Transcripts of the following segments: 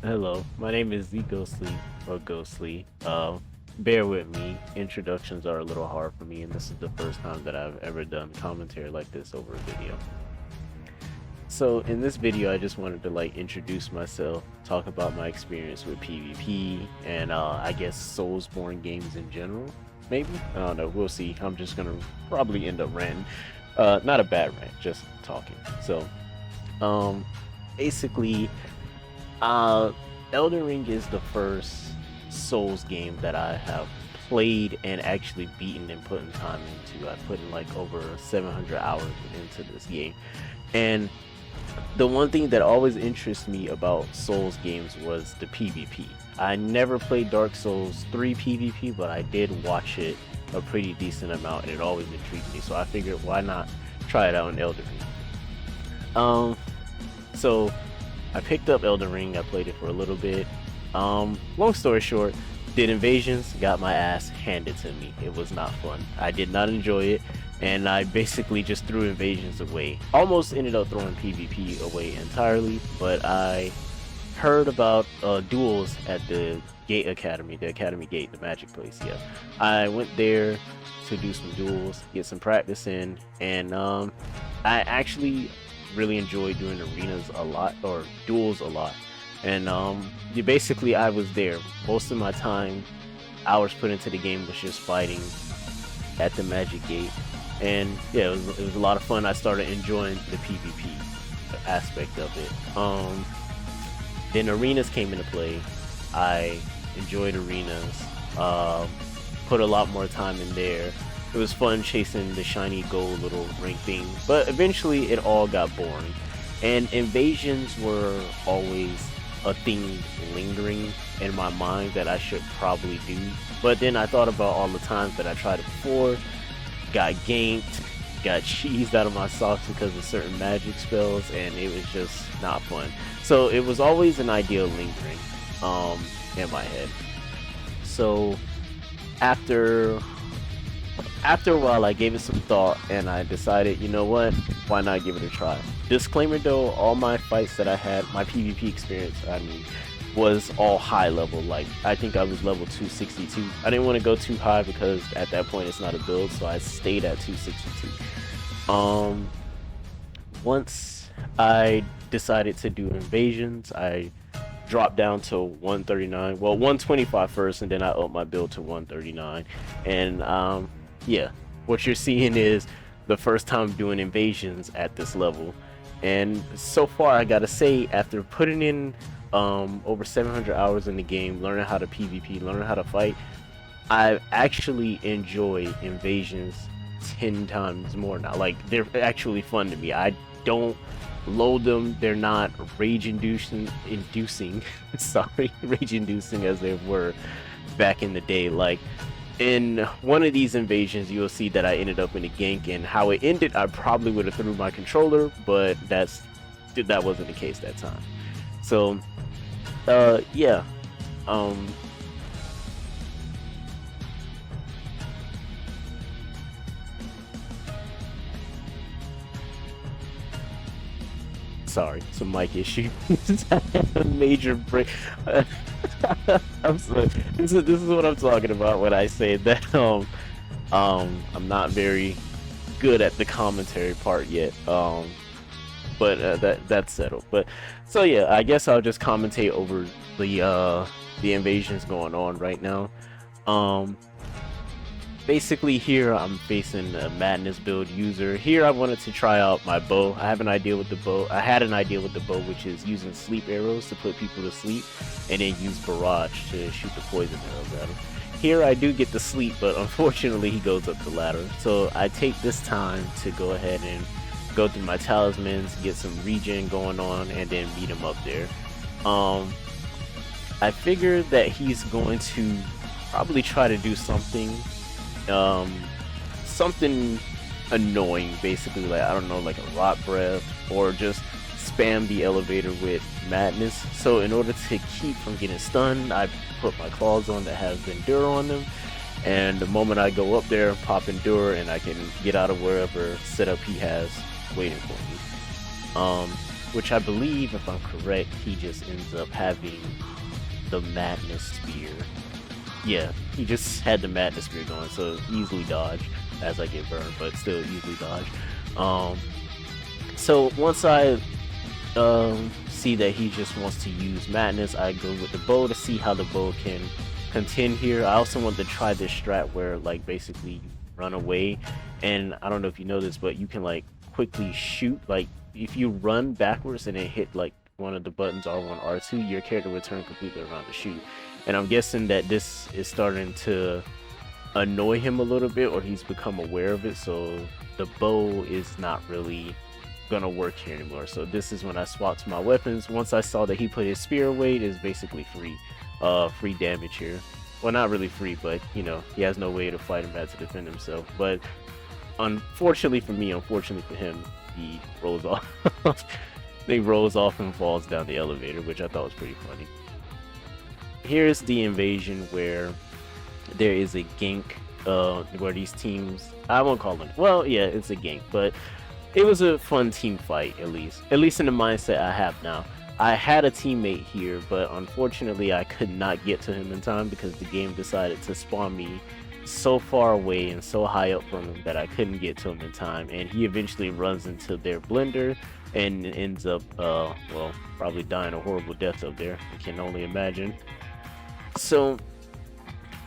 Hello, my name is Z Ghostly or Ghostly. Bear with me. Introductions are a little hard for me, and this is the first time that I've ever done commentary like this over a video. So in this video, I just wanted to introduce myself, talk about my experience with PvP, and I guess Soulsborne games in general. Maybe I don't know. We'll see. I'm just gonna probably end up ranting. Not a bad rant, just talking. So, um, basically. Uh, Elden Ring is the first Souls game that I have played and actually beaten and put in time into. I put in like over 700 hours into this game. And the one thing that always interests me about Souls games was the PvP. I never played Dark Souls 3 PvP, but I did watch it a pretty decent amount and it always intrigued me. So I figured why not try it out in Elden Ring. So I picked up Elden Ring, I played it for a little bit. Long story short, did invasions, got my ass handed to me. It was not fun. I did not enjoy it, and I basically just threw invasions away. Almost ended up throwing PvP away entirely, but I heard about duels at the Gate Academy, the Academy Gate, the magic place, yeah. I went there to do some duels, get some practice in, and I actually really enjoyed doing arenas a lot or duels a lot. And basically I was there most of my time. Hours put into the game was just fighting at the Magic Gate, and yeah, it was a lot of fun. I started enjoying the PvP aspect of it. Then arenas came into play. I enjoyed arenas. Put a lot more time in there. It was fun chasing the shiny gold little ring thing, but eventually it all got boring. And invasions were always a thing lingering in my mind that I should probably do. But then I thought about all the times that I tried it before, got ganked, got cheesed out of my socks because of certain magic spells, and it was just not fun. So it was always an idea lingering in my head. So after a while, I gave it some thought and I decided, you know what, why not give it a try? Disclaimer though, all my fights that I had, my PvP experience, I mean, was all high level. Like, I think I was level 262. I didn't want to go too high because at that point it's not a build, so I stayed at 262. Once I decided to do invasions, I dropped down to 139. Well, 125 first, and then I upped my build to 139. And yeah, what you're seeing is the first time doing invasions at this level. And so far, I gotta say, after putting in over 700 hours in the game, learning how to PvP, learning how to fight, I actually enjoy invasions 10 times more now. Like, they're actually fun to me. I don't load them. They're not rage inducing sorry, rage inducing as they were back in the day. Like, in one of these invasions, you'll see that I ended up in a gank, and how it ended, I probably would have threw my controller, but that wasn't the case that time. So yeah, sorry, some mic issue. A major break. I'm sorry. This is what I'm talking about when I say that I'm not very good at the commentary part yet. But that's settled. But so yeah, I guess I'll just commentate over the invasions going on right now. Basically here I'm facing a madness build user. Here I wanted to try out my bow. I have an idea with the bow. I had an idea with the bow, which is using sleep arrows to put people to sleep, and then use barrage to shoot the poison arrows at him. Here I do get the sleep, but unfortunately he goes up the ladder. So I take this time to go ahead and go through my talismans, get some regen going on, and then meet him up there. I figured that he's going to probably try to do something something annoying, basically, like, I don't know, like a rock breath, or just spam the elevator with madness. So in order to keep from getting stunned, I put my claws on that has endure on them, and the moment I go up there, pop endure, and I can get out of wherever setup he has waiting for me. which I believe, if I'm correct, he just ends up having the Madness Spear. Yeah, he just had the Madness Spear going, so easily dodge as I get burned, but still easily dodge. So once I see that he just wants to use Madness, I go with the bow to see how the bow can contend here. I also want to try this strat where like basically you run away, and I don't know if you know this, but you can like quickly shoot. Like if you run backwards and then hit like one of the buttons, R1, R2, your character will turn completely around to shoot. And I'm guessing that this is starting to annoy him a little bit, or he's become aware of it, so the bow is not really gonna work here anymore. So this is when I swapped to my weapons. Once I saw that he put his spear away, it is basically free damage here. Well, not really free, but you know, he has no way to fight him back to defend himself. But unfortunately for me, unfortunately for him, he rolls off. He rolls off and falls down the elevator, which I thought was pretty funny. Here's the invasion where there is a gank, where these teams, I won't call them, well, yeah, it's a gank, but it was a fun team fight, at least in the mindset I have now. I had a teammate here, but unfortunately I could not get to him in time because the game decided to spawn me so far away and so high up from him that I couldn't get to him in time, and he eventually runs into their blender and ends up, well, probably dying a horrible death up there. I can only imagine. So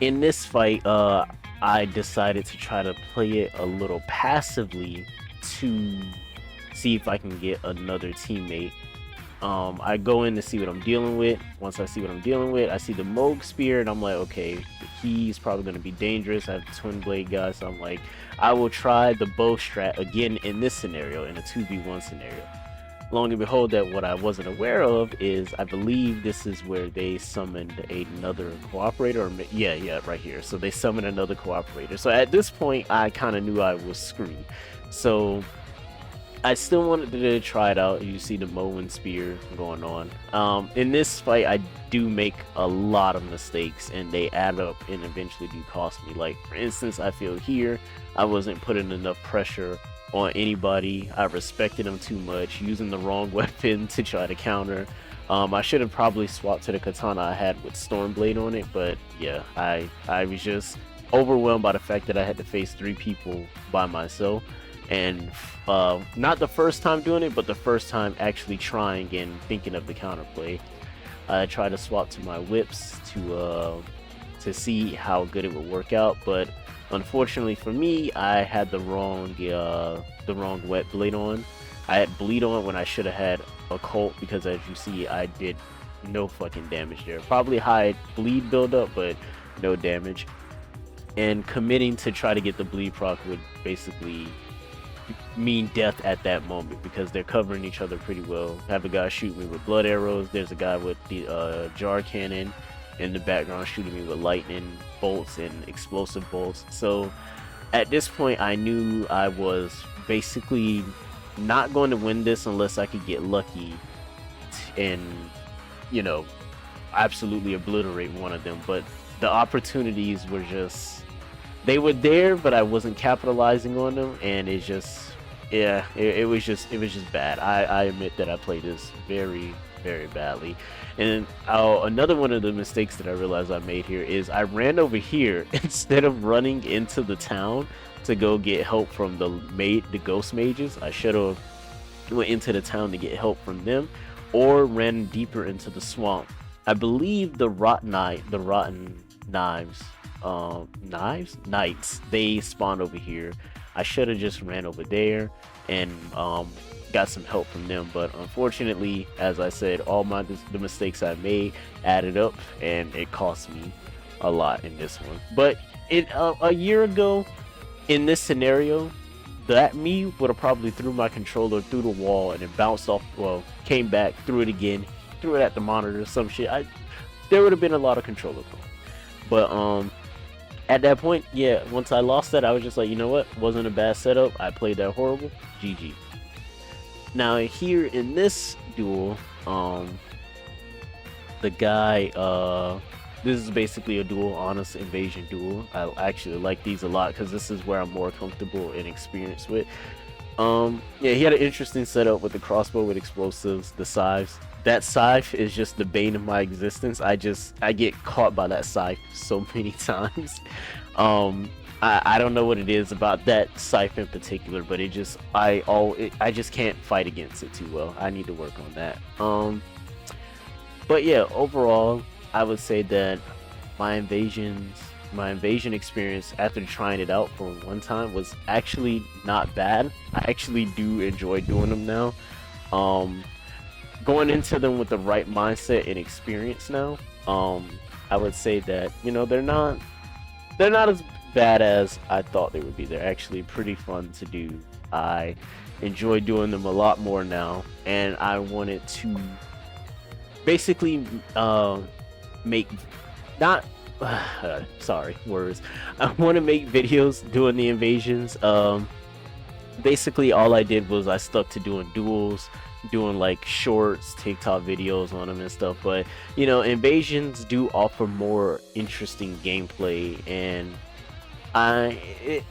in this fight, I decided to try to play it a little passively to see if I can get another teammate. I go in to see what I'm dealing with. Once I see what I'm dealing with, I see the Moog Spear, and I'm like, okay, he's probably going to be dangerous. I have the Twin Blade guy, so I'm like, I will try the bow strat again in this scenario, in a 2v1 scenario. Long and behold, that what I wasn't aware of is, I believe this is where they summoned another cooperator, or yeah, right here. So they summoned another cooperator. So at this point, I kind of knew I was screwed. So I still wanted to try it out. You see the Moen Spear going on. In this fight, I do make a lot of mistakes, and they add up and eventually do cost me. Like, for instance, I feel here, I wasn't putting enough pressure on anybody. I respected them too much, using the wrong weapon to try to counter. I should have probably swapped to the katana I had with Stormblade on it, but yeah, I was just overwhelmed by the fact that I had to face 3 people by myself. And not the first time doing it, but the first time actually trying and thinking of the counterplay. I tried to swap to my whips to see how good it would work out, but unfortunately for me, I had the wrong wet blade on. I had bleed on when I should have had occult, because as you see, I did no fucking damage there. Probably high bleed buildup, but no damage. And committing to try to get the bleed proc would basically mean death at that moment, because they're covering each other pretty well. Have a guy shoot me with blood arrows. There's a guy with the jar cannon in the background shooting me with lightning bolts and explosive bolts. So at this point, I knew I was basically not going to win this unless I could get lucky and, you know, absolutely obliterate one of them. But the opportunities were just, they were there, but I wasn't capitalizing on them, and it just, yeah, it was just bad. I admit that I played this very, very badly. And another one of the mistakes that I realized I made here is I ran over here instead of running into the town to go get help from the ghost mages. I should have went into the town to get help from them, or ran deeper into the swamp. I believe the rotten knights, they spawned over here. I should have just ran over there and got some help from them, but unfortunately, as I said, all the mistakes I made added up, and it cost me a lot in this one. But a year ago in this scenario, that me would have probably threw my controller through the wall and it bounced off, well, came back, threw it again, threw it at the monitor, some shit. There would have been a lot of controller going. But at that point, yeah, once I lost that, I was just like, you know what, wasn't a bad setup. I played that horrible. GG. Now here in this duel, the guy, this is basically a duel, honest invasion duel. I actually like these a lot because this is where I'm more comfortable and experienced with. Yeah, he had an interesting setup with the crossbow with explosives, the scythes. That scythe is just the bane of my existence. I get caught by that scythe so many times. Um, I don't know what it is about that scythe in particular, but I just can't fight against it too well. I need to work on that. But yeah, overall, I would say that my invasion experience after trying it out for one time was actually not bad. I actually do enjoy doing them now. Um, Going into them with the right mindset and experience now, I would say that they're not as bad as I thought they would be. They're actually pretty fun to do. I enjoy doing them a lot more now, and I wanted to basically make not sorry words. I want to make videos doing the invasions. Basically all I did was I stuck to doing duels, doing like shorts, TikTok videos on them and stuff. But invasions do offer more interesting gameplay, and I it,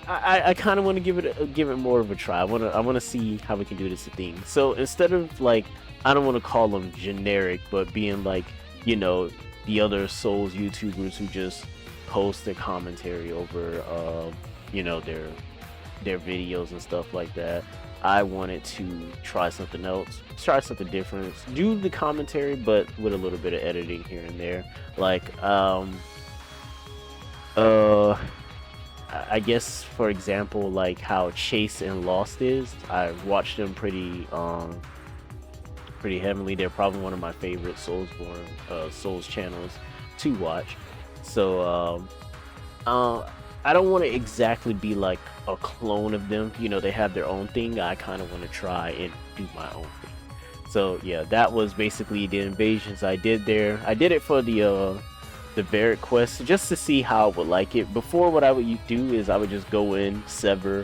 I kind of want to give it more of a try. I want to see how we can do this thing. So instead of like, I don't want to call them generic, but being like the other Souls YouTubers who just post their commentary over their videos and stuff like that. I wanted to try something else, try something different, do the commentary, but with a little bit of editing here and there. Like, I guess, for example, like how Chase and Lost is. I watched them pretty heavily. They're probably one of my favorite Souls channels to watch. So, I don't want to exactly be like a clone of them. They have their own thing. I kind of want to try and do my own thing. So yeah, that was basically the invasions I did there. I did it for the Barrett quest just to see how I would like it. Before, what I would do is I would just go in, sever.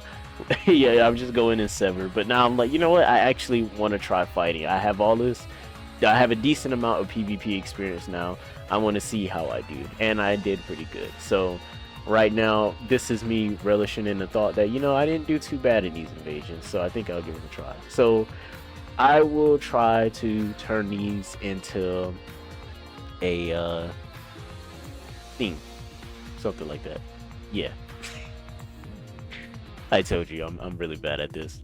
Yeah, I would just go in and sever. But now I'm like, you know what? I actually want to try fighting. I have a decent amount of PvP experience now. I want to see how I do, and I did pretty good. So right now, this is me relishing in the thought that, I didn't do too bad in these invasions, so I think I'll give it a try. So I will try to turn these into a theme, something like that. Yeah. I told you, I'm really bad at this.